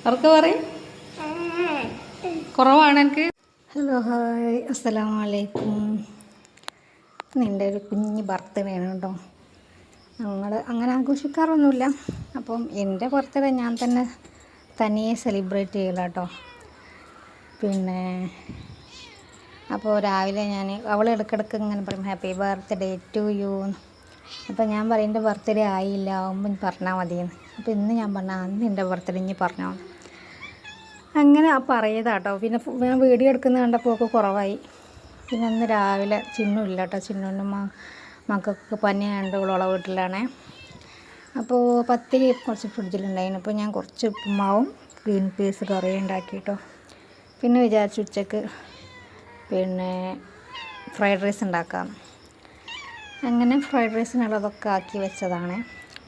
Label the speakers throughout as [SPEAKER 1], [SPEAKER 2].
[SPEAKER 1] അവർക്ക് പറയും കുറവാണ് എനിക്ക്. ഹലോ ഹായ് അസ്സലാമു അലൈക്കും. നിൻ്റെ ഒരു കുഞ്ഞ് ബർത്ത്ഡേ ആണ് കേട്ടോ. ഞങ്ങൾ അങ്ങനെ ആഘോഷിക്കാറൊന്നുമില്ല. അപ്പം എൻ്റെ ബർത്ത്ഡേ ഞാൻ തന്നെ തനിയെ സെലിബ്രേറ്റ് ചെയ്യില്ല കേട്ടോ. പിന്നെ അപ്പോൾ രാവിലെ ഞാൻ അവൾ ഇടയ്ക്കിടയ്ക്ക് ഇങ്ങനെ പറയും ഹാപ്പി ബർത്ത്ഡേ ടു യു. അപ്പോൾ ഞാൻ പറയും എൻ്റെ ബർത്ത്ഡേ ആയില്ല, ആകുമ്പോൾ പറഞ്ഞാൽ മതിയെന്ന്. അപ്പോൾ ഇന്ന് ഞാൻ പറഞ്ഞാൽ അന്ന് എൻ്റെ ബർത്ത്ഡേ ഇനി പറഞ്ഞോ അങ്ങനെ പറയതാട്ടോ. പിന്നെ ഞാൻ വീഡിയോ എടുക്കുന്ന കണ്ടപ്പോൾ ഒക്കെ കുറവായി. പിന്നെ അന്ന് രാവിലെ ചിന്നു ഇല്ല കേട്ടോ. ചിന്നുവിൻ്റെ മക്കൾക്ക് പനിയാണ്ട് ഉള്ള വീട്ടിലാണേ. അപ്പോൾ പത്തിരി കുറച്ച് ഫ്രിഡ്ജിലുണ്ടായിരുന്നു. അപ്പോൾ ഞാൻ കുറച്ച് ഉപ്പുമാവും ഗ്രീൻ പീസ് കറിയും ഉണ്ടാക്കി കേട്ടോ. പിന്നെ വിചാരിച്ചു ഉച്ചക്ക് പിന്നെ ഫ്രൈഡ് റൈസ് ഉണ്ടാക്കാം. അങ്ങനെ ഫ്രൈഡ് റൈസിനുള്ളതൊക്കെ ആക്കി വെച്ചതാണ്.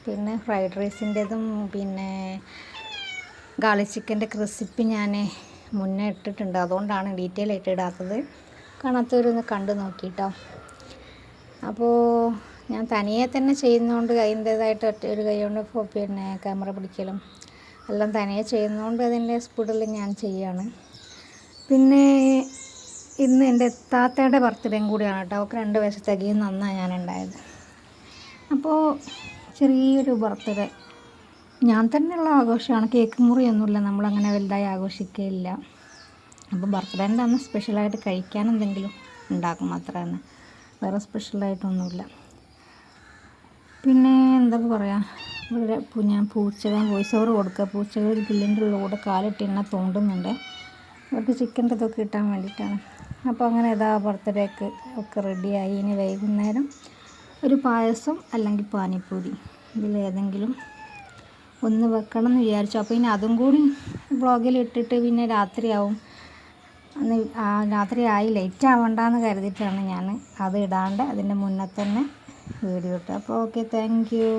[SPEAKER 1] പിന്നെ ഫ്രൈഡ് റൈസിൻ്റെതും പിന്നെ ഗാർലിക് ചിക്കൻ്റെ റെസിപ്പി ഞാൻ മുന്നേ ഇട്ടിട്ടുണ്ട്. അതുകൊണ്ടാണ് ഡീറ്റെയിൽ ആയിട്ട് ഇടാത്തത്. കാണാത്തവരൊന്ന് കണ്ടു നോക്കിയിട്ടോ. അപ്പോൾ ഞാൻ തനിയെ തന്നെ ചെയ്യുന്നതുകൊണ്ട് അതിൻ്റേതായിട്ട് ഒരു കൈ കൊണ്ട് പിന്നെ ക്യാമറ പിടിക്കലും എല്ലാം തനിയെ ചെയ്യുന്നതുകൊണ്ട് അതിൻ്റെ സ്പീഡിൽ ഞാൻ ചെയ്യാണ്. പിന്നെ ഇന്ന് എൻ്റെ താത്തയുടെ ബർത്ത്ഡേയും കൂടിയാണ് കേട്ടോ. അവൾക്ക് 2 വയസ്സ് തികയും നന്നാണ് ഞാനുണ്ടായത്. അപ്പോൾ ചെറിയൊരു ബർത്ത്ഡേ ഞാൻ തന്നെയുള്ള ആഘോഷമാണ്. കേക്ക് മുറിയൊന്നുമില്ല, നമ്മളങ്ങനെ വലുതായി ആഘോഷിക്കുകയില്ല. അപ്പോൾ ബർത്ത്ഡേൻ്റെ അന്ന് സ്പെഷ്യലായിട്ട് കഴിക്കാൻ എന്തെങ്കിലും ഉണ്ടാക്കും മാത്രമാണ്, വേറെ സ്പെഷ്യലായിട്ടൊന്നുമില്ല. പിന്നെ എന്താ പറയുക, ഇവിടെ ഞാൻ പൂച്ചകൾ വോയിസ് ഓവർ കൊടുക്കുക. പൂച്ചകൾ പുല്ലിൻ്റെ ഉള്ളിലൂടെ കാലിട്ട് എന്നെ തോണ്ടുന്നുണ്ട്. അവർക്ക് ചിക്കൻ്റെ ഇതൊക്കെ കിട്ടാൻ വേണ്ടിയിട്ടാണ്. അപ്പോൾ അങ്ങനെ ഏതാ ബർത്ത്ഡേക്ക് ഒക്കെ റെഡിയായി. ഇനി വൈകുന്നേരം ഒരു പായസം അല്ലെങ്കിൽ പാനിപ്പൂരി ഇതിലേതെങ്കിലും ഒന്ന് വെക്കണം എന്ന് വിചാരിച്ചു. അപ്പോൾ ഇനി അതും കൂടി വ്ളോഗിൽ ഇട്ടിട്ട് പിന്നെ രാത്രിയാവും. അന്ന് രാത്രി ആയി ലേറ്റ് ആവണ്ടെന്ന് കരുതിയിട്ടാണ് ഞാൻ അത് ഇടാണ്ട് അതിൻ്റെ മുന്നേ തന്നെ വീഡിയോ ഇട്ടത്. അപ്പോൾ ഓക്കെ, താങ്ക് യു.